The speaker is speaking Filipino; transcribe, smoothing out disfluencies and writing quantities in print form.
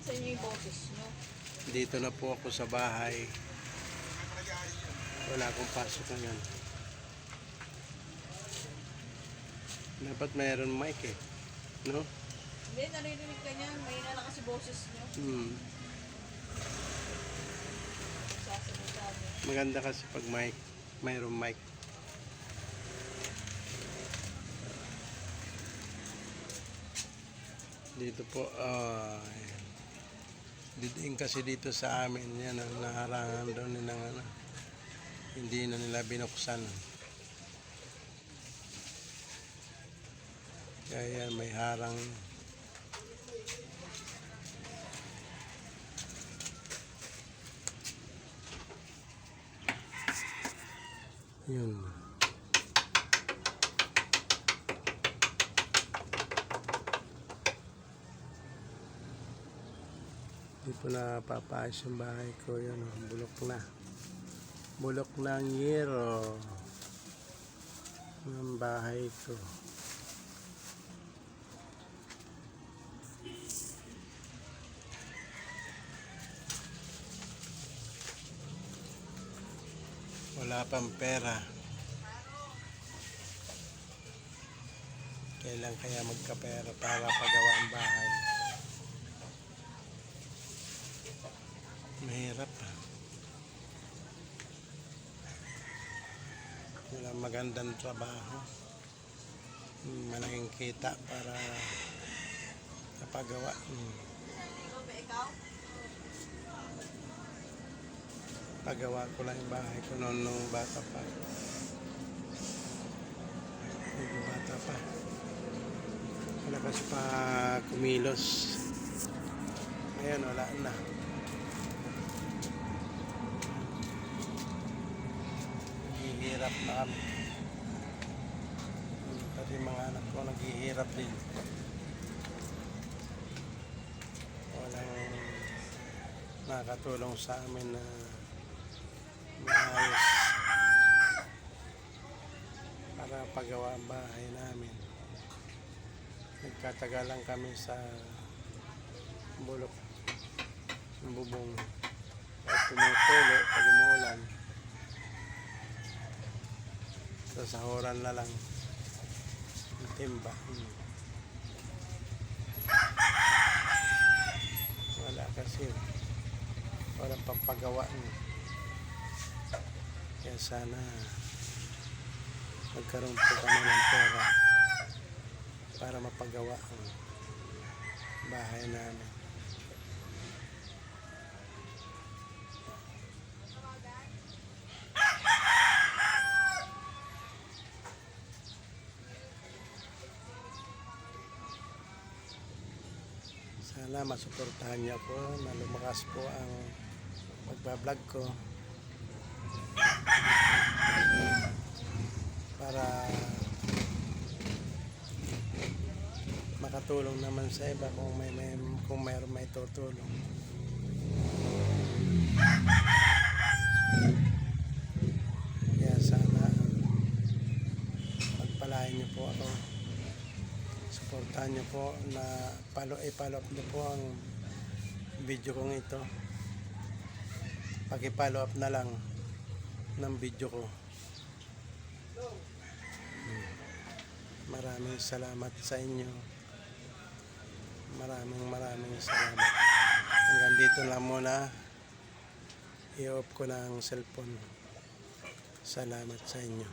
sa inyo yung boses nyo. Dito na po ako sa bahay. Wala akong pasok ngayon. Dapat mayroon mic eh. No? Hindi, naririnig ka niyan. Mahina lang kasi boses nyo. Sasalita nyo. Maganda kasi pag mic, mayroon mic. Dito po, didiin kasi dito sa amin, yan ang naharangan doon ng ano, hindi na nila binuksan. Kaya yan, may harang. Yun. Hindi po napapaayos yung bahay ko. Yan, bulok na. Bulok na ang yero ng bahay ko. Wala pang pera. Kailan kaya magkapera para pagawa ang bahay? Mahirap. Wala magandang trabaho. Malaking kita para napagawa. Ikaw? Pagawa ko lang yung bahay ko noon nung bata pa. Medyo bata pa. Wala kasi pa kumilos. Ngayon wala na. Naghihirap na kami. Pati mga anak ko naghihirap din. Walang nakatulong sa amin na maayos para pagawa ang bahay namin. Nagkatagalan kami sa bulok ng bubong at tumutulo pag umuulan. Sasahuran na lang ang timba. Wala kasi walang pampagawa. Kaya sana magkaroon po kami ng pera para mapagawa ang bahay namin. Sana masuportahan niyo po na lumakas po ang pagbablog ko para makatulong naman sa iba kung mayroon may tutulong. Kaya sana pagpalain niyo po ako. Suportahan niyo po na i-follow up niyo po ang video kong ito. Paki-follow up na lang ng video ko. Maraming salamat sa inyo. Maraming salamat. Hanggang dito lang muna. I-off ko na ang cellphone. Salamat sa inyo.